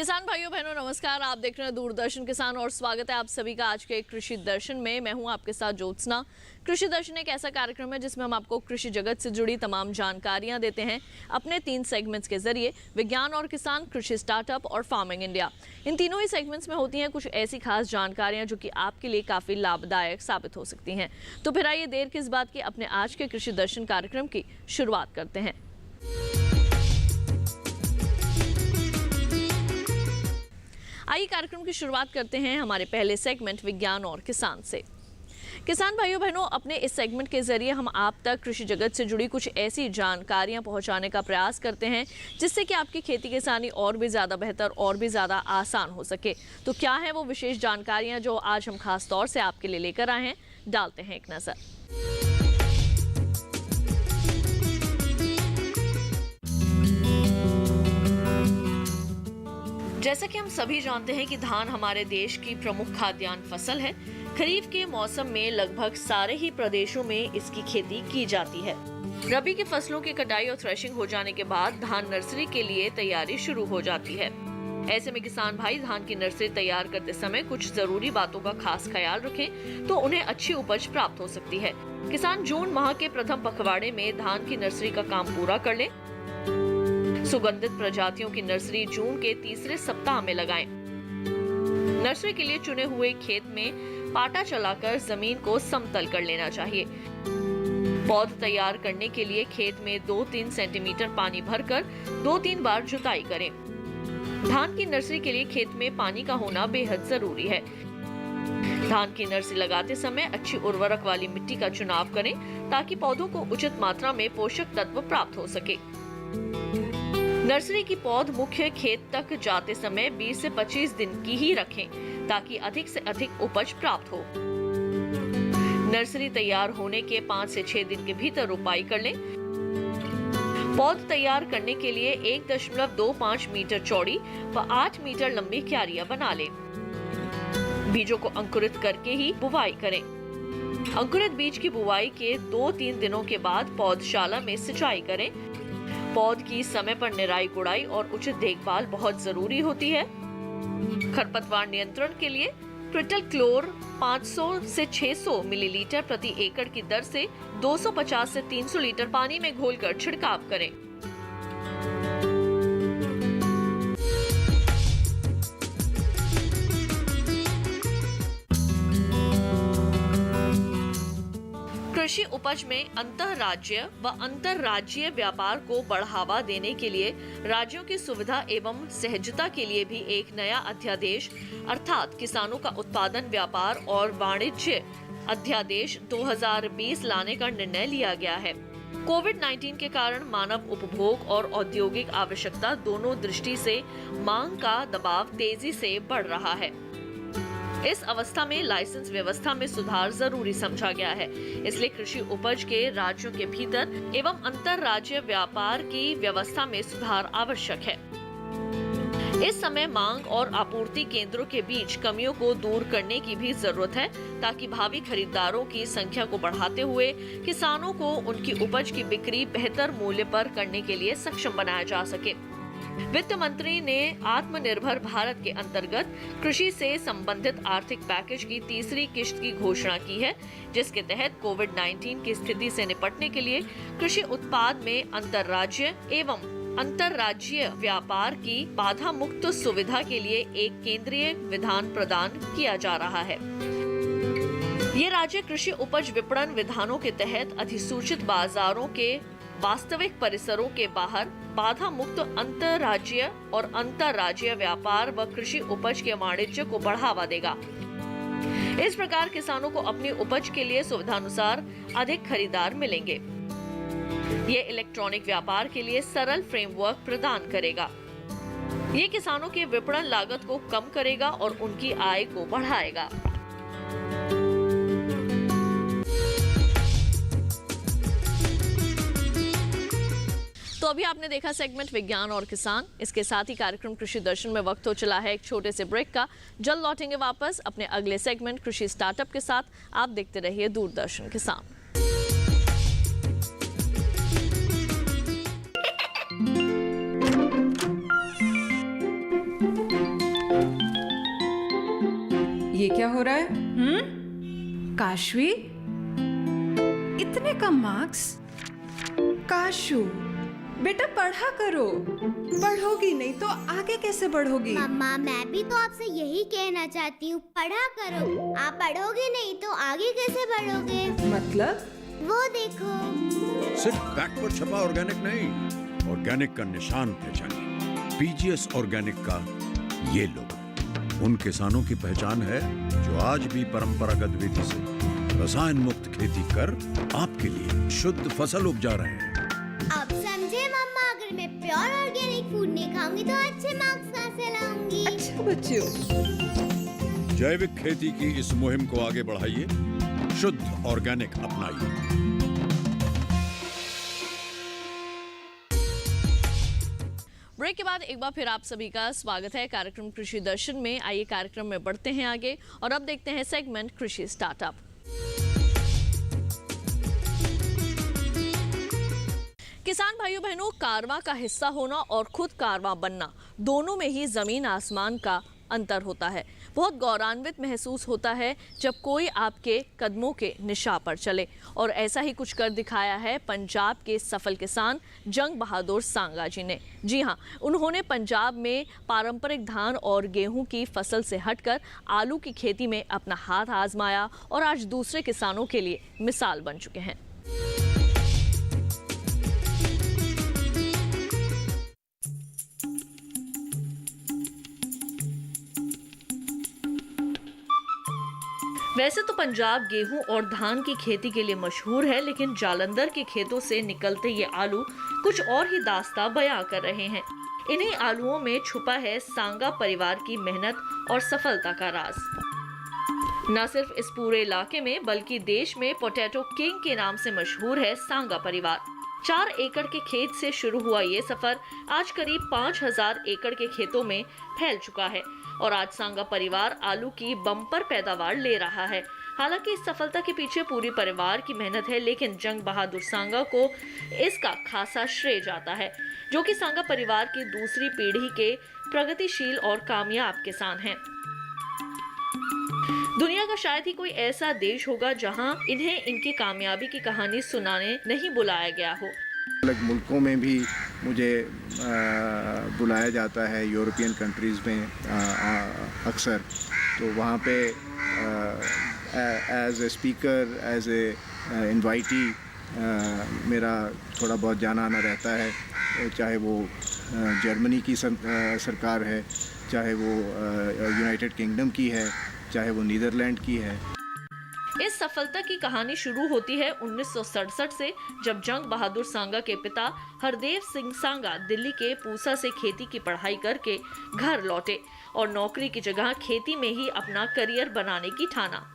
किसान भाइयों बहनों नमस्कार। आप देख रहे हैं दूरदर्शन किसान और स्वागत है आप सभी का आज के कृषि दर्शन में। मैं हूं आपके साथ ज्योत्सना। कृषि दर्शन एक ऐसा कार्यक्रम है जिसमें हम आपको कृषि जगत से जुड़ी तमाम जानकारियां देते हैं अपने 3 सेगमेंट्स के जरिए, विज्ञान और किसान, कृषि स्टार्टअप और फार्मिंग इंडिया। इन तीनों ही सेगमेंट्स में होती हैं कुछ ऐसी खास जानकारियां जो कि आपके लिए काफी लाभदायक साबित हो सकती हैं। तो फिर आइए देर किस बात की, अपने आज के कृषि दर्शन कार्यक्रम की शुरुआत करते हैं। आइए कार्यक्रम की शुरुआत करते हैं हमारे पहले सेगमेंट विज्ञान और किसान से। किसान भाइयों बहनों, अपने इस सेगमेंट के जरिए हम आप तक कृषि जगत से जुड़ी कुछ ऐसी जानकारियां पहुंचाने का प्रयास करते हैं जिससे कि आपकी खेती किसानी और भी ज़्यादा बेहतर और भी ज़्यादा आसान हो सके। तो क्या है वो विशेष जानकारियां जो आज हम खास तौर से आपके लिए लेकर आए हैं, डालते हैं एक नज़र। जैसा कि हम सभी जानते हैं कि धान हमारे देश की प्रमुख खाद्यान्न फसल है। खरीफ के मौसम में लगभग सारे ही प्रदेशों में इसकी खेती की जाती है। रबी की फसलों की कटाई और थ्रेशिंग हो जाने के बाद धान नर्सरी के लिए तैयारी शुरू हो जाती है। ऐसे में किसान भाई धान की नर्सरी तैयार करते समय कुछ जरूरी बातों का खास ख्याल रखें तो उन्हें अच्छी उपज प्राप्त हो सकती है। किसान जून माह के प्रथम पखवाड़े में धान की नर्सरी का काम पूरा कर लें। सुगंधित प्रजातियों की नर्सरी जून के तीसरे सप्ताह में लगाएं। नर्सरी के लिए चुने हुए खेत में पाटा चलाकर जमीन को समतल कर लेना चाहिए। पौध तैयार करने के लिए खेत में 2-3 सेंटीमीटर पानी भरकर 2-3 बार जुताई करें। धान की नर्सरी के लिए खेत में पानी का होना बेहद जरूरी है। धान की नर्सरी लगाते समय अच्छी उर्वरक वाली मिट्टी का चुनाव करें ताकि पौधों को उचित मात्रा में पोषक तत्व प्राप्त हो सके। नर्सरी की पौध मुख्य खेत तक जाते समय 20 से 25 दिन की ही रखें ताकि अधिक से अधिक उपज प्राप्त हो। नर्सरी तैयार होने के 5 से 6 दिन के भीतर रोपाई कर लें। पौध तैयार करने के लिए 1.25 मीटर चौड़ी व 8 मीटर लंबी क्यारियां बना लें। बीजों को अंकुरित करके ही बुवाई करें। अंकुरित बीज की बुवाई के 2-3 दिनों के बाद पौधशाला में सिंचाई करें। पौध की समय पर निराई गुड़ाई और उचित देखभाल बहुत जरूरी होती है। खरपतवार नियंत्रण के लिए क्रिटल क्लोर 500 से 600 मिलीलीटर प्रति एकड़ की दर से 250 से 300 लीटर पानी में घोलकर छिड़काव करें। कृषि उपज में अंतर्राज्यीय व अंतर्राज्यीय व्यापार को बढ़ावा देने के लिए राज्यों की सुविधा एवं सहजता के लिए भी एक नया अध्यादेश अर्थात किसानों का उत्पादन व्यापार और वाणिज्य अध्यादेश 2020 लाने का निर्णय लिया गया है। कोविड-19 के कारण मानव उपभोग और औद्योगिक आवश्यकता दोनों दृष्टि से मांग का दबाव तेजी से बढ़ रहा है। इस अवस्था में लाइसेंस व्यवस्था में सुधार जरूरी समझा गया है। इसलिए कृषि उपज के राज्यों के भीतर एवं अंतर्राज्यीय व्यापार की व्यवस्था में सुधार आवश्यक है। इस समय मांग और आपूर्ति केंद्रों के बीच कमियों को दूर करने की भी जरूरत है ताकि भावी खरीदारों की संख्या को बढ़ाते हुए किसानों को उनकी उपज की बिक्री बेहतर मूल्य पर करने के लिए सक्षम बनाया जा सके। वित्त मंत्री ने आत्मनिर्भर भारत के अंतर्गत कृषि से संबंधित आर्थिक पैकेज की तीसरी किश्त की घोषणा की है, जिसके तहत कोविड-19 की स्थिति से निपटने के लिए कृषि उत्पाद में अंतर्राज्यीय एवं अंतर्राज्यीय व्यापार की बाधा मुक्त सुविधा के लिए एक केंद्रीय विधान प्रदान किया जा रहा है। ये राज्य कृषि उपज विपणन विधानों के तहत अधिसूचित बाजारों के वास्तविक परिसरों के बाहर बाधा मुक्त अंतर्राज्यीय और अंतर्राज्यीय व्यापार व कृषि उपज के वाणिज्य को बढ़ावा देगा। इस प्रकार किसानों को अपनी उपज के लिए सुविधानुसार अधिक खरीदार मिलेंगे। ये इलेक्ट्रॉनिक व्यापार के लिए सरल फ्रेमवर्क प्रदान करेगा। ये किसानों के विपणन लागत को कम करेगा और उनकी आय को बढ़ाएगा। तो अभी आपने देखा सेगमेंट विज्ञान और किसान। इसके साथ ही कार्यक्रम कृषि दर्शन में वक्त हो चला है एक छोटे से ब्रेक का। जल्द लौटेंगे वापस अपने अगले सेगमेंट कृषि स्टार्टअप के साथ। आप देखते रहिए दूरदर्शन किसान। ये क्या हो रहा है? काशवी, इतने कम मार्क्स? काशू, बेटा पढ़ा करो। पढ़ोगी नहीं तो आगे कैसे बढ़ोगी? मम्मा, मैं भी तो आपसे यही कहना चाहती हूँ, पढ़ा करो। आप पढ़ोगे नहीं तो आगे कैसे बढ़ोगे? मतलब? वो देखो। सिर्फ बैक पर छपा ऑर्गेनिक नहीं, ऑर्गेनिक का निशान पहचानिए। पीजीएस ऑर्गेनिक का ये लोगो उन किसानों की पहचान है जो आज भी परंपरागत विधि से रसायन मुक्त खेती कर आपके लिए शुद्ध फसल उपजा रहे हैं। अब समझे मम्मा, अगर मैं प्योर ऑर्गेनिक फूड नहीं खाऊंगी तो अच्छे मार्क्स कहाँ से लाऊंगी? अच्छा बच्चों। जैविक खेती की इस मुहिम को आगे बढ़ाइए, शुद्ध ऑर्गेनिक अपनाइए। ब्रेक के बाद एक बार फिर आप सभी का स्वागत है कार्यक्रम कृषि दर्शन में। आइए कार्यक्रम में बढ़ते हैं आगे और अब देखते हैं सेगमेंट कृषि स्टार्टअप। किसान भाइयों बहनों, कारवां का हिस्सा होना और खुद कारवां बनना, दोनों में ही जमीन आसमान का अंतर होता है। बहुत गौरवान्वित महसूस होता है जब कोई आपके कदमों के निशान पर चले, और ऐसा ही कुछ कर दिखाया है पंजाब के सफल किसान जंग बहादुर सांगा जी ने। जी हाँ, उन्होंने पंजाब में पारंपरिक धान और गेहूं की फसल से हटकर आलू की खेती में अपना हाथ आजमाया और आज दूसरे किसानों के लिए मिसाल बन चुके हैं। वैसे तो पंजाब गेहूं और धान की खेती के लिए मशहूर है, लेकिन जालंधर के खेतों से निकलते ये आलू कुछ और ही दास्तां बयां कर रहे हैं। इन्हीं आलूओं में छुपा है सांगा परिवार की मेहनत और सफलता का राज। न सिर्फ इस पूरे इलाके में बल्कि देश में पोटैटो किंग के नाम से मशहूर है सांगा परिवार। 4 एकड़ के खेत से शुरू हुआ ये सफर आज करीब 5000 एकड़ के खेतों में फैल चुका है और आज सांगा परिवार आलू की बम्पर पैदावार ले रहा है। हालांकि इस सफलता के पीछे पूरी परिवार की मेहनत है, लेकिन जंग बहादुर सांगा को इसका खासा श्रेय जाता है, जो कि सांगा परिवार की दूसरी पीढ़ी के प्रगतिशील और कामयाब किसान हैं। दुनिया का शायद ही कोई ऐसा देश होगा जहां इन्हें इनकी कामयाबी की कहानी सुनाने नहीं बुलाया गया हो। अलग मुल्कों में भी मुझे बुलाया जाता है, यूरोपियन कंट्रीज़ में अक्सर, तो वहाँ पे as a speaker, as a invitee मेरा थोड़ा बहुत जाना आना रहता है, चाहे वो जर्मनी की सरकार है, चाहे वो यूनाइटेड किंगडम की है, चाहे वो नीदरलैंड की है। इस सफलता की कहानी शुरू होती है 1967 से, जब जंग बहादुर सांगा के पिता हरदेव सिंह सांगा दिल्ली के पूसा से खेती की पढ़ाई करके घर लौटे और नौकरी की जगह खेती में ही अपना करियर बनाने की ठाना।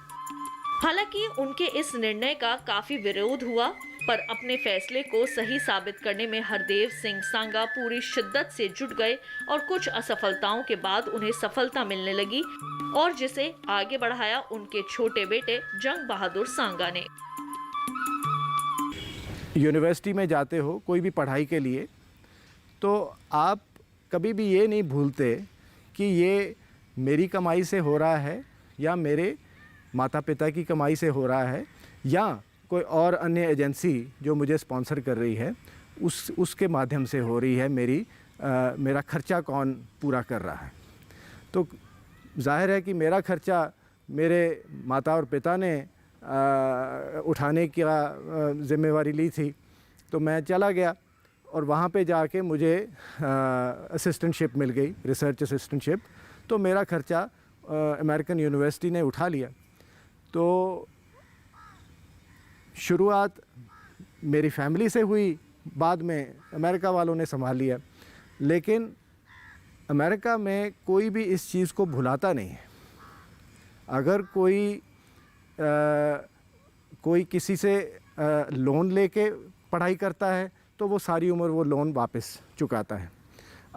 हालांकि उनके इस निर्णय का काफी विरोध हुआ, पर अपने फैसले को सही साबित करने में हरदेव सिंह सांगा पूरी शिद्दत से जुट गए और कुछ असफलताओं के बाद उन्हें सफलता मिलने लगी और जिसे आगे बढ़ाया उनके छोटे बेटे जंग बहादुर सांगा ने। यूनिवर्सिटी में जाते हो कोई भी पढ़ाई के लिए, तो आप कभी भी ये नहीं भूलते कि ये मेरी कमाई से हो रहा है या मेरे माता पिता की कमाई से हो रहा है या कोई और अन्य एजेंसी जो मुझे स्पॉन्सर कर रही है उसके माध्यम से हो रही है। मेरा खर्चा कौन पूरा कर रहा है। तो जाहिर है कि मेरा खर्चा मेरे माता और पिता ने उठाने की ज़िम्मेवारी ली थी, तो मैं चला गया और वहाँ पे जाके मुझे असिस्टेंटशिप मिल गई, रिसर्च असिस्टेंटशिप। तो मेरा खर्चा अमेरिकन यूनिवर्सिटी ने उठा लिया। तो शुरुआत मेरी फैमिली से हुई, बाद में अमेरिका वालों ने संभाल लिया। लेकिन अमेरिका में कोई भी इस चीज़ को भुलाता नहीं है। अगर कोई किसी से लोन लेके पढ़ाई करता है तो वो सारी उम्र वो लोन वापस चुकाता है।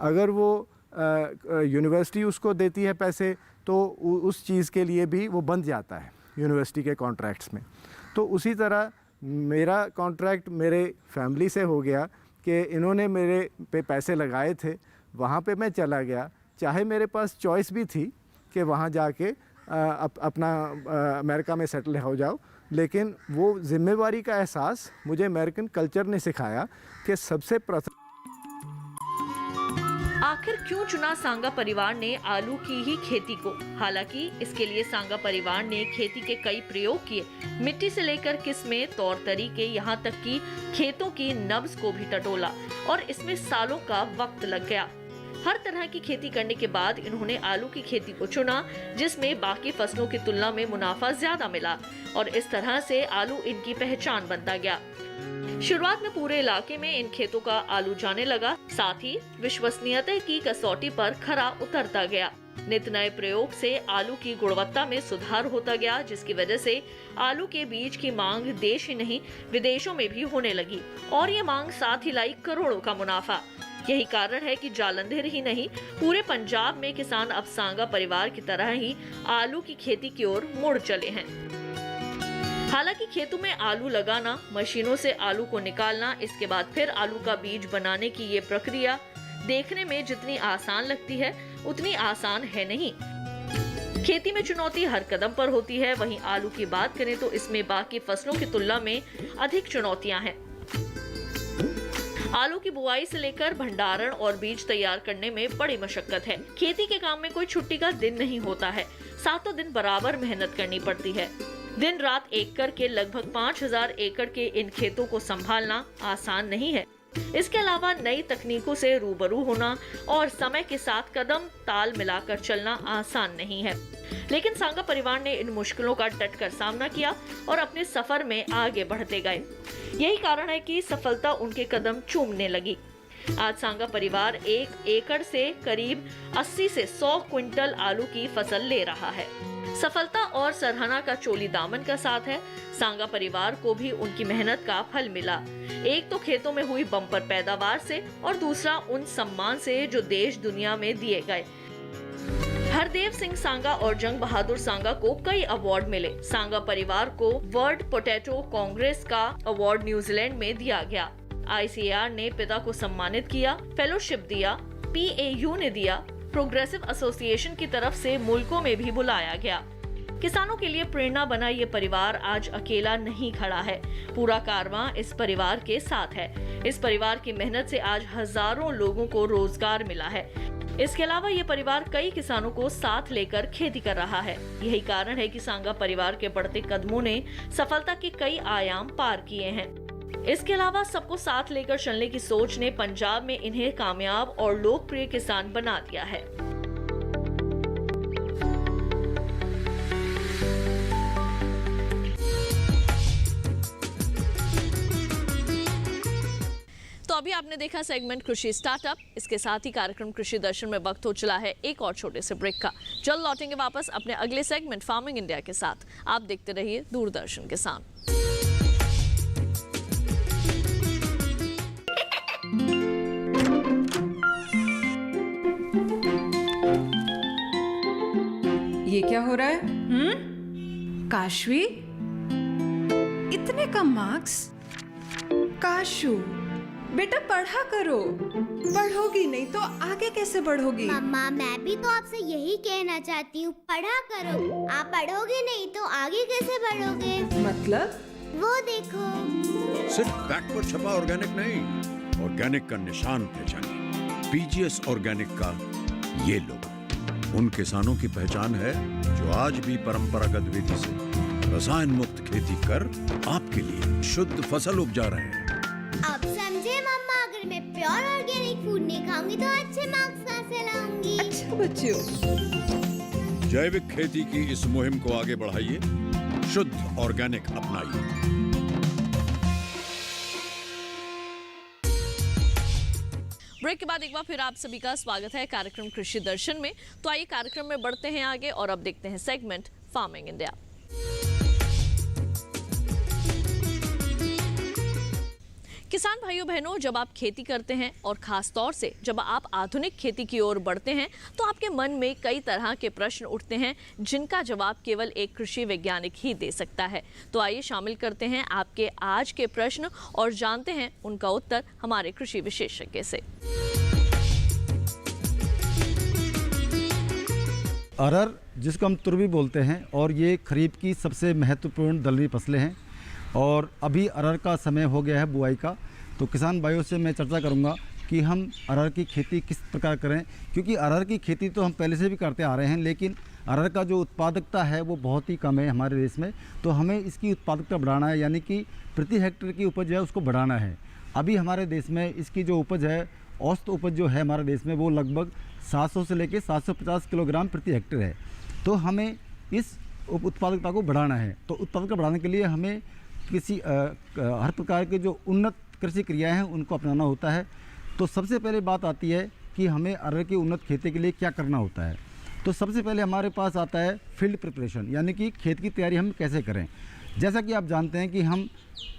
अगर वो यूनिवर्सिटी उसको देती है पैसे तो उस चीज़ के लिए भी वो बंध जाता है यूनिवर्सिटी के कॉन्ट्रैक्ट्स में। तो उसी तरह मेरा कॉन्ट्रैक्ट मेरे फैमिली से हो गया कि इन्होंने मेरे पे पैसे लगाए थे, वहाँ पे मैं चला गया, चाहे मेरे पास चॉइस भी थी कि वहाँ जाके अपना अमेरिका में सेटल हो जाओ, लेकिन वो जिम्मेवारी का एहसास मुझे अमेरिकन कल्चर ने सिखाया कि सबसे प्रथम। आखिर क्यों चुना सांगा परिवार ने आलू की ही खेती को? हालांकि इसके लिए सांगा परिवार ने खेती के कई प्रयोग किए, मिट्टी से लेकर किस्में, तौर तरीके, यहाँ तक कि खेतों की नब्ज को भी टटोला और इसमें सालों का वक्त लग गया। हर तरह की खेती करने के बाद इन्होंने आलू की खेती को चुना, जिसमें बाकी फसलों की तुलना में मुनाफा ज्यादा मिला और इस तरह से आलू इनकी पहचान बनता गया। शुरुआत में पूरे इलाके में इन खेतों का आलू जाने लगा, साथ ही विश्वसनीयता की कसौटी पर खरा उतरता गया। नित नए प्रयोग से आलू की गुणवत्ता में सुधार होता गया, जिसकी वजह से आलू के बीज की मांग देश ही नहीं विदेशों में भी होने लगी और ये मांग साथ ही लाई करोड़ों का मुनाफा। यही कारण है कि जालंधर ही नहीं, पूरे पंजाब में किसान अब सांगा परिवार की तरह ही आलू की खेती की ओर मुड़ चले हैं। हालांकि खेतों में आलू लगाना, मशीनों से आलू को निकालना, इसके बाद फिर आलू का बीज बनाने की ये प्रक्रिया देखने में जितनी आसान लगती है उतनी आसान है नहीं। खेती में चुनौती हर कदम पर होती है। वहीं आलू की बात करें तो इसमें बाकी फसलों की तुलना में अधिक चुनौतियां हैं। आलू की बुआई से लेकर भंडारण और बीज तैयार करने में बड़ी मशक्कत है। खेती के काम में कोई छुट्टी का दिन नहीं होता है, सातों दिन बराबर मेहनत करनी पड़ती है। दिन रात एक करके लगभग 5000 एकड़ के इन खेतों को संभालना आसान नहीं है। इसके अलावा नई तकनीकों से रूबरू होना और समय के साथ कदम ताल मिलाकर चलना आसान नहीं है। लेकिन सांगा परिवार ने इन मुश्किलों का डटकर सामना किया और अपने सफर में आगे बढ़ते गए। यही कारण है कि सफलता उनके कदम चूमने लगी। आज सांगा परिवार 1 एकड़ से करीब 80 से 100 क्विंटल आलू की फसल ले रहा है। सफलता और सराहना का चोली दामन का साथ है। सांगा परिवार को भी उनकी मेहनत का फल मिला, एक तो खेतों में हुई बम्पर पैदावार से और दूसरा उन सम्मान से जो देश दुनिया में दिए गए। हरदेव सिंह सांगा और जंग बहादुर सांगा को कई अवार्ड मिले। सांगा परिवार को वर्ल्ड पोटैटो कांग्रेस का अवार्ड न्यूजीलैंड में दिया गया। ICAR ने पिता को सम्मानित किया, फेलोशिप दिया, PAU ने दिया, प्रोग्रेसिव एसोसिएशन की तरफ से मुल्कों में भी बुलाया गया। किसानों के लिए प्रेरणा बना ये परिवार आज अकेला नहीं खड़ा है, पूरा कारवां इस परिवार के साथ है। इस परिवार की मेहनत से आज हजारों लोगों को रोजगार मिला है। इसके अलावा ये परिवार कई किसानों को साथ लेकर खेती कर रहा है। यही कारण है कि सांगा परिवार के बढ़ते कदमों ने सफलता के कई आयाम पार किए हैं। इसके अलावा सबको साथ लेकर चलने की सोच ने पंजाब में इन्हें कामयाब और लोकप्रिय किसान बना दिया है। तो अभी आपने देखा सेगमेंट कृषि स्टार्टअप। इसके साथ ही कार्यक्रम कृषि दर्शन में वक्त हो चला है एक और छोटे से ब्रेक का। जल्द लौटेंगे वापस अपने अगले सेगमेंट फार्मिंग इंडिया के साथ। आप देखते रहिए दूरदर्शन किसान। ये क्या हो रहा है? काशवी, इतने कम मार्क्स? काशू, बेटा पढ़ा करो, पढ़ोगी नहीं तो आगे कैसे बढ़ोगी? मम्मा, मैं भी तो आपसे यही कहना चाहती हूँ, पढ़ा करो। आप पढ़ोगे नहीं तो आगे कैसे बढ़ोगे? मतलब? वो देखो। सिर्फ बैक पर छपा ऑर्गेनिक नहीं, ऑर्गेनिक का निशान पहचानिए। PGS ऑर्गेनिक का ये लोगो उन किसानों की पहचान है जो आज भी परंपरागत विधि से रसायन मुक्त खेती कर आपके लिए शुद्ध फसल उपजा रहे हैं। अब समझे मम्मा, अगर मैं प्योर ऑर्गेनिक फूड नहीं खाऊंगी तो अच्छे मार्क्स कहाँ से लाऊंगी? अच्छा बच्चों, जैविक खेती की इस मुहिम को आगे बढ़ाइए, शुद्ध ऑर्गेनिक अपनाइए। ब्रेक के बाद एक बार फिर आप सभी का स्वागत है कार्यक्रम कृषि दर्शन में। तो आइए कार्यक्रम में बढ़ते हैं आगे और अब देखते हैं सेगमेंट फार्मिंग इंडिया। किसान भाइयों बहनों, जब आप खेती करते हैं और खास तौर से जब आप आधुनिक खेती की ओर बढ़ते हैं तो आपके मन में कई तरह के प्रश्न उठते हैं जिनका जवाब केवल एक कृषि वैज्ञानिक ही दे सकता है। तो आइए शामिल करते हैं आपके आज के प्रश्न और जानते हैं उनका उत्तर हमारे कृषि विशेषज्ञ से। अरहर जिसको हम तुर भी बोलते हैं, और ये खरीफ की सबसे महत्वपूर्ण दलहनी फसलें हैं। और अभी अरहर का समय हो गया है बुआई का, तो किसान भाइयों से मैं चर्चा करूंगा कि हम अरहर की खेती किस प्रकार करें, क्योंकि अरहर की खेती तो हम पहले से भी करते आ रहे हैं, लेकिन अरहर का जो उत्पादकता है वो बहुत ही कम है हमारे देश में। तो हमें इसकी उत्पादकता बढ़ाना है, यानी कि प्रति हेक्टेयर की उपज है उसको बढ़ाना है। अभी हमारे देश में इसकी जो उपज है, औसत उपज जो है हमारे देश में, वो लगभग 700 से लेकर 750 किलोग्राम प्रति हेक्टेयर है। तो हमें इस उत्पादकता को बढ़ाना है। तो उत्पादकता बढ़ाने के लिए हमें हर प्रकार के जो उन्नत कृषि क्रियाएँ हैं उनको अपनाना होता है। तो सबसे पहले बात आती है कि हमें अरहर की उन्नत खेती के लिए क्या करना होता है। तो सबसे पहले हमारे पास आता है फील्ड प्रिपरेशन, यानी कि खेत की तैयारी हम कैसे करें। जैसा कि आप जानते हैं कि हम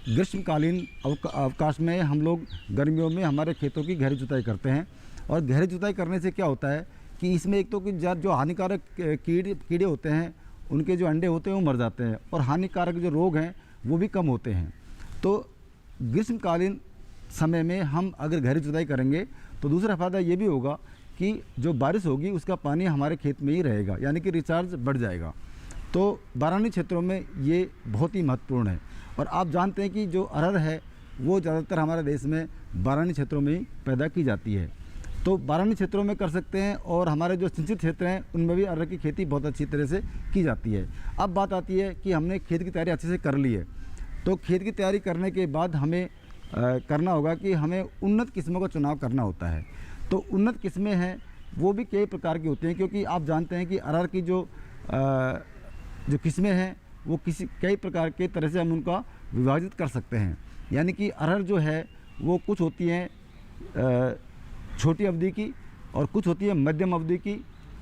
ग्रीष्मकालीन अवकाश में हम लोग गर्मियों में हमारे खेतों की गहरी जुताई करते हैं। और गहरी जुताई करने से क्या होता है कि इसमें एक तो कि जो हानिकारक कीड़े होते हैं, उनके जो अंडे होते हैं वो मर जाते हैं, और हानिकारक जो रोग हैं वो भी कम होते हैं। तो ग्रीष्मकालीन समय में हम अगर गहरी जुताई करेंगे तो दूसरा फ़ायदा ये भी होगा कि जो बारिश होगी उसका पानी हमारे खेत में ही रहेगा, यानी कि रिचार्ज बढ़ जाएगा। तो बारानी क्षेत्रों में ये बहुत ही महत्वपूर्ण है। और आप जानते हैं कि जो अरहर है वो ज़्यादातर हमारे देश में बारानी क्षेत्रों में ही पैदा की जाती है। तो बारानी क्षेत्रों में कर सकते हैं, और हमारे जो सिंचित क्षेत्र हैं उनमें भी अरहर की खेती बहुत अच्छी तरह से की जाती है। अब बात आती है कि हमने खेत की तैयारी अच्छे से कर ली है, तो खेत की तैयारी करने के बाद हमें करना होगा कि हमें उन्नत किस्मों का चुनाव करना होता है। तो उन्नत किस्में हैं वो भी कई प्रकार की होती हैं, क्योंकि आप जानते हैं कि अरहर की जो किस्में हैं वो कई प्रकार के तरह से हम उनका विभाजित कर सकते हैं। यानी कि अरहर जो है वो कुछ होती हैं छोटी अवधि की, और कुछ होती है मध्यम अवधि की,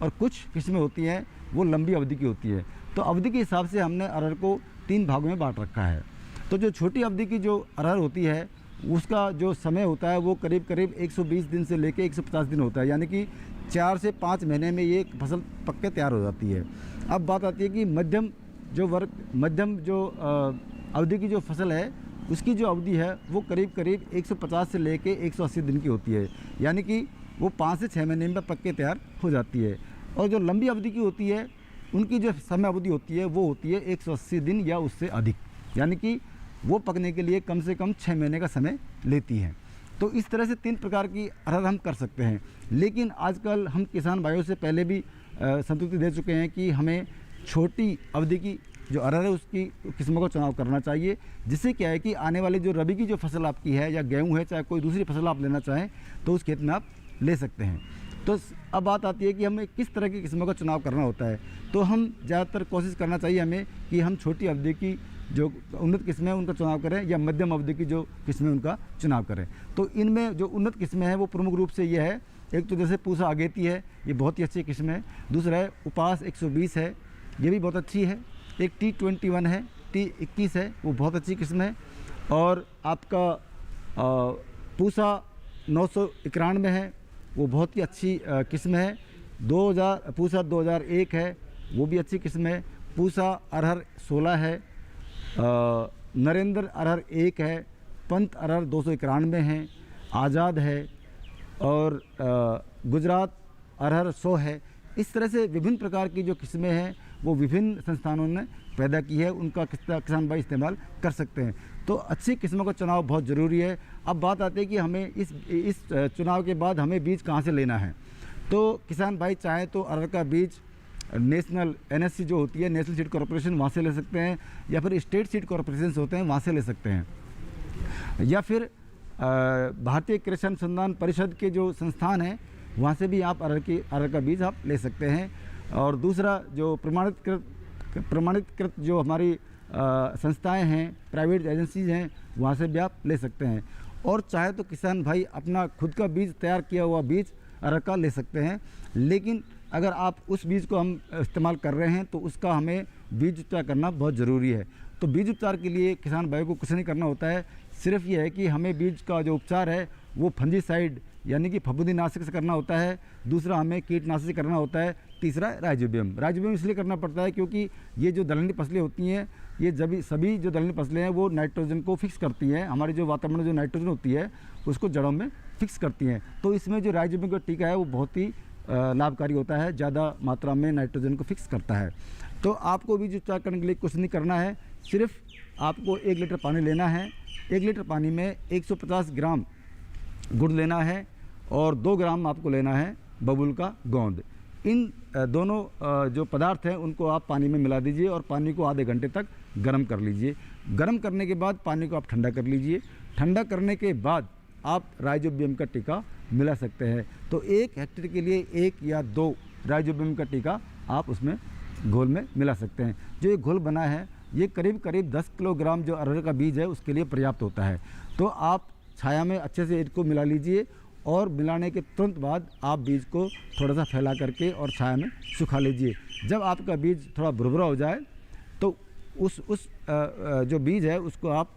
और कुछ किस्में होती हैं वो लंबी अवधि की होती है। तो अवधि के हिसाब से हमने अरहर को 3 भागों में बांट रखा है। तो जो छोटी अवधि की जो अरहर होती है उसका जो समय होता है वो करीब करीब 120 दिन से लेकर 150 दिन होता है, यानी कि 4 से 5 महीने में ये फसल पक के तैयार हो जाती है। अब बात आती है कि मध्यम जो अवधि की जो फसल है उसकी जो अवधि है वो करीब करीब 150 से लेके 180 दिन की होती है, यानी कि वो 5 से 6 महीने में पक के तैयार हो जाती है। और जो लंबी अवधि की होती है उनकी जो समय अवधि होती है वो होती है 180 दिन या उससे अधिक, यानी कि वो पकने के लिए कम से कम 6 महीने का समय लेती हैं। तो इस तरह से 3 प्रकार की अरहर हम कर सकते हैं। लेकिन आजकल हम किसान भाइयों से पहले भी संतुष्टि दे चुके हैं कि हमें छोटी अवधि की जो अरहर है उसकी किस्मों का चुनाव करना चाहिए, जिससे क्या है कि आने वाली जो रबी की जो फसल आपकी है या गेहूं है, चाहे कोई दूसरी फसल आप लेना चाहें तो उस खेत में आप ले सकते हैं। तो अब बात आती है कि हमें किस तरह की किस्मों का चुनाव करना होता है। तो हम ज़्यादातर कोशिश करना चाहिए हमें कि हम छोटी अवधि की जो उन्नत किस्में हैं उनका चुनाव करें, या मध्यम अवधि की जो किस्में उनका चुनाव करें। तो इनमें जो उन्नत किस्में हैं वो प्रमुख रूप से ये है, एक तो जैसे पूसा अगेती है, ये बहुत ही अच्छी किस्म है। दूसरा है उपास 120 है, ये भी बहुत अच्छी है। एक T21 है, T21 है, वो बहुत अच्छी किस्म है। और आपका पूसा 991 है, वो बहुत ही अच्छी किस्म है। पूसा 2001 है, वो भी अच्छी किस्म है। पूसा अरहर 16 है। नरेंद्र अरहर 1 है। पंत अरहर 291 है। आज़ाद है। और गुजरात अरहर 100 है। इस तरह से विभिन्न प्रकार की जो किस्में हैं वो विभिन्न संस्थानों ने पैदा की है, उनका किसान भाई इस्तेमाल कर सकते हैं। तो अच्छी किस्मों का चुनाव बहुत ज़रूरी है। अब बात आती है कि हमें इस चुनाव के बाद हमें बीज कहाँ से लेना है। तो किसान भाई चाहे तो अरहर का बीज नेशनल NSC जो होती है, नेशनल सीड कॉर्पोरेशन, वहाँ से ले सकते हैं, या फिर स्टेट सीड कॉर्पोरेशन होते हैं वहाँ से ले सकते हैं, या फिर भारतीय कृषि अनुसंधान परिषद के जो संस्थान हैं वहाँ से भी आप अरहर का बीज आप ले सकते हैं। और दूसरा जो प्रमाणितकृत जो हमारी संस्थाएं हैं, प्राइवेट एजेंसीज हैं, वहाँ से भी आप ले सकते हैं। और चाहे तो किसान भाई अपना खुद का बीज, तैयार किया हुआ बीज अरहर का ले सकते हैं। लेकिन अगर आप उस बीज को हम इस्तेमाल कर रहे हैं तो उसका हमें बीज उपचार करना बहुत ज़रूरी है। तो बीज उपचार के लिए किसान भाई को कुछ नहीं करना होता है, सिर्फ ये है कि हमें बीज का जो उपचार है वो फंजीसाइड यानी कि फफूंदीनाशक से करना होता है। दूसरा हमें कीटनाशक से करना होता है। तीसरा राइजोबियम इसलिए करना पड़ता है क्योंकि ये जो दलहनी फसलें होती हैं, ये सभी जो दलहनी फसलें हैं वो नाइट्रोजन को फिक्स करती हैं। हमारी जो वातावरण में जो नाइट्रोजन होती है उसको जड़ों में फिक्स करती हैं। तो इसमें जो राइजोबियम का टीका है वो बहुत ही लाभकारी होता है, ज़्यादा मात्रा में नाइट्रोजन को फिक्स करता है। तो आपको बीज उपचार करने के लिए कुछ नहीं करना है, सिर्फ आपको 1 लीटर पानी लेना है। 1 लीटर पानी में 150 ग्राम गुड़ लेना है और 2 ग्राम आपको लेना है बबूल का गोंद। इन दोनों जो पदार्थ हैं उनको आप पानी में मिला दीजिए और पानी को आधे घंटे तक गर्म कर लीजिए। गर्म करने के बाद पानी को आप ठंडा कर लीजिए। ठंडा करने के बाद आप राइजोबियम का टीका मिला सकते हैं। तो 1 हेक्टेयर के लिए 1 या 2 राइजोबियम का टीका आप उसमें घोल में मिला सकते हैं। जो ये घोल बना है ये करीब करीब 10 किलोग्राम जो अरहर का बीज है उसके लिए पर्याप्त होता है। तो आप छाया में अच्छे से इसको मिला लीजिए और मिलाने के तुरंत बाद आप बीज को थोड़ा सा फैला करके और छाया में सुखा लीजिए। जब आपका बीज थोड़ा भुरभुरा हो जाए तो उस जो बीज है उसको आप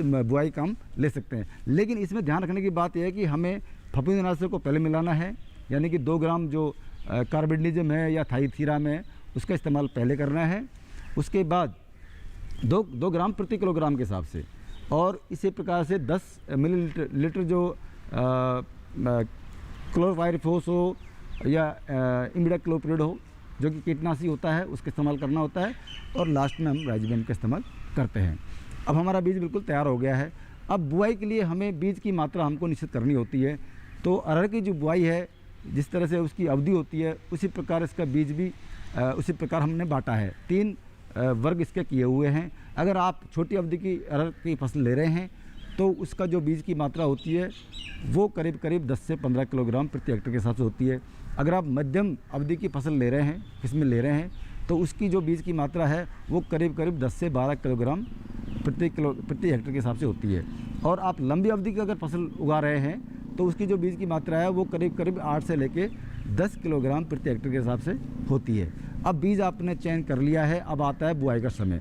बुआई काम ले सकते हैं। लेकिन इसमें ध्यान रखने की बात यह है कि हमें फफूंदीनाशक को पहले मिलाना है, यानी कि 2 ग्राम जो कार्बेंडिजम है या थाईथीरा में उसका इस्तेमाल पहले करना है। उसके बाद 2 ग्राम प्रति किलोग्राम के हिसाब से, और इसी प्रकार से 10 मिलीलीटर जो क्लोरोपाइरिफॉस हो या इमिडाक्लोप्रिड हो जो कि कीटनाशी होता है उसका इस्तेमाल करना होता है। और लास्ट में हम राइजोबियम का इस्तेमाल करते हैं। अब हमारा बीज बिल्कुल तैयार हो गया है। अब बुआई के लिए हमें बीज की मात्रा हमको निश्चित करनी होती है। तो अरहर की जो बुआई है जिस तरह से उसकी अवधि होती है उसी प्रकार इसका बीज भी उसी प्रकार हमने बांटा है। 3 वर्ग इसके किए हुए हैं। अगर आप छोटी अवधि की अरहर की फसल ले रहे हैं तो उसका जो बीज की मात्रा होती है वो करीब करीब 10 से 15 किलोग्राम प्रति हेक्टेयर के हिसाब से होती है। अगर आप मध्यम अवधि की फसल ले रहे हैं, किस्में ले रहे हैं, तो उसकी जो बीज की मात्रा है वो करीब करीब 10 से 12 किलोग्राम प्रति हेक्टेयर के हिसाब से होती है। और आप लंबी अवधि की अगर फसल उगा रहे हैं तो उसकी जो बीज की मात्रा है वो करीब करीब 8 से लेके 10 किलोग्राम प्रति हेक्टेयर के हिसाब से होती है। अब बीज आपने चयन कर लिया है, अब आता है बुआई का समय।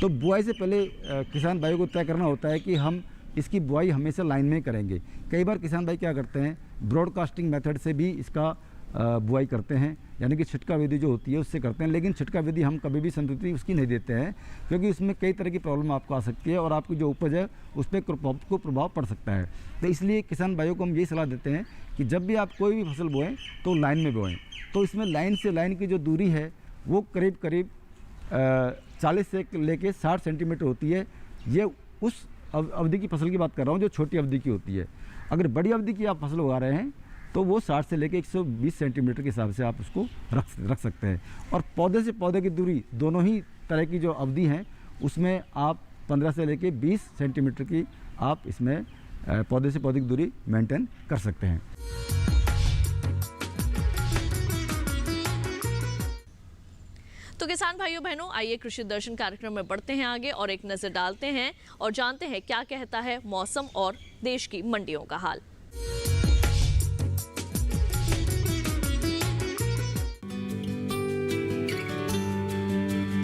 तो बुआई से पहले किसान भाइयों को तय करना होता है कि हम इसकी बुआई हमेशा लाइन में करेंगे। कई बार किसान भाई क्या करते हैं, ब्रॉडकास्टिंग मेथड से भी इसका बुआई करते हैं, यानी कि छिटका विधि जो होती है उससे करते हैं। लेकिन छिटका विधि हम कभी भी संतुष्टि उसकी नहीं देते हैं, क्योंकि उसमें कई तरह की प्रॉब्लम आपको आ सकती है और आपकी जो उपज है उस पर को प्रभाव पड़ सकता है। तो इसलिए किसान भाइयों को हम यही सलाह देते हैं कि जब भी आप कोई भी फसल बोएं तो लाइन में बोएं। तो इसमें लाइन से लाइन की जो दूरी है वो करीब करीब 40 से लेके 60 सेंटीमीटर होती है। ये उस अवधि की फसल की बात कर रहा हूँ जो छोटी अवधि की होती है। अगर बड़ी अवधि की आप फसल उगा रहे हैं तो वो 60 से लेके 120 सेंटीमीटर के हिसाब से आप उसको रख सकते हैं। और पौधे से पौधे की दूरी दोनों ही तरह की जो अवधि है उसमें आप 15 से लेके 20 सेंटीमीटर की आप इसमें पौधे से पौधे की दूरी मेंटेन कर सकते हैं। तो किसान भाइयों बहनों, आइए कृषि दर्शन कार्यक्रम में बढ़ते हैं आगे और एक नजर डालते हैं और जानते हैं क्या कहता है मौसम और देश की मंडियों का हाल।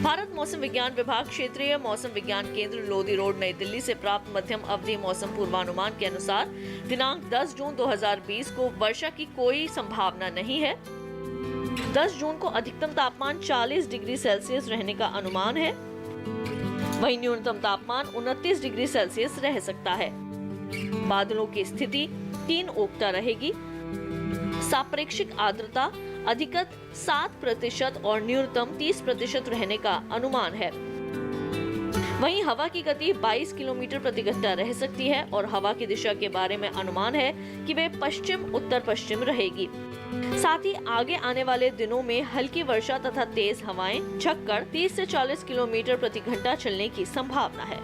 भारत मौसम विज्ञान विभाग क्षेत्रीय मौसम विज्ञान केंद्र लोधी रोड नई दिल्ली से प्राप्त मध्यम अवधि मौसम पूर्वानुमान के अनुसार दिनांक 10 जून 2020 को वर्षा की कोई संभावना नहीं है। 10 जून को अधिकतम तापमान 40 डिग्री सेल्सियस रहने का अनुमान है, वहीं न्यूनतम तापमान 29 डिग्री सेल्सियस रह सकता है। बादलों की स्थिति 3 ओक्टा रहेगी। सापेक्षिक आर्द्रता अधिकतम 7% और न्यूनतम 30% रहने का अनुमान है। वहीं हवा की गति 22 किलोमीटर प्रति घंटा रह सकती है और हवा की दिशा के बारे में अनुमान है कि वे पश्चिम उत्तर पश्चिम रहेगी। साथ ही आगे आने वाले दिनों में हल्की वर्षा तथा तेज हवाएं झक्कड़ 30 से 40 किलोमीटर प्रति घंटा चलने की संभावना है।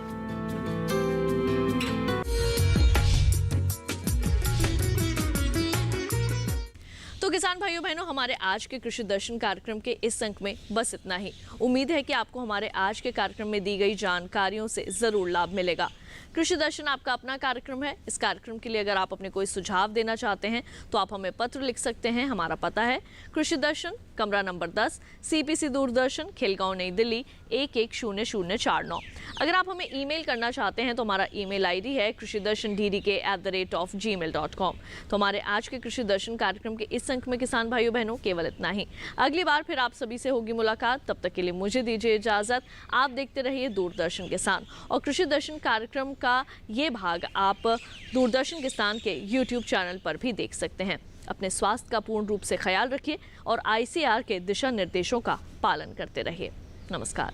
तो किसान भाइयों बहनों, हमारे आज के कृषि दर्शन कार्यक्रम के इस अंक में बस इतना ही। उम्मीद है कि आपको हमारे आज के कार्यक्रम में दी गई जानकारियों से जरूर लाभ मिलेगा। कृषि दर्शन आपका अपना कार्यक्रम है। इस कार्यक्रम के लिए अगर आप अपने कोई सुझाव देना चाहते हैं तो आप हमें पत्र लिख सकते हैं। हमारा पता है कृषि दर्शन, कमरा नंबर 10, CPC दूरदर्शन, खेलगांव, नई दिल्ली 110049। अगर आप हमें ईमेल करना चाहते हैं तो हमारा ईमेल ID है krishidarshandk@gmail.com। तो हमारे आज के कृषि दर्शन कार्यक्रम के इस अंक में किसान भाइयों बहनों केवल इतना ही। अगली बार फिर आप सभी से होगी मुलाकात। तब तक के लिए मुझे दीजिए इजाजत। आप देखते रहिए दूरदर्शन किसान, और कृषि दर्शन कार्यक्रम का ये भाग आप दूरदर्शन किसान के YouTube चैनल पर भी देख सकते हैं। अपने स्वास्थ्य का पूर्ण रूप से ख्याल रखिए और ICAR के दिशा निर्देशों का पालन करते रहिए। नमस्कार।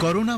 कोरोना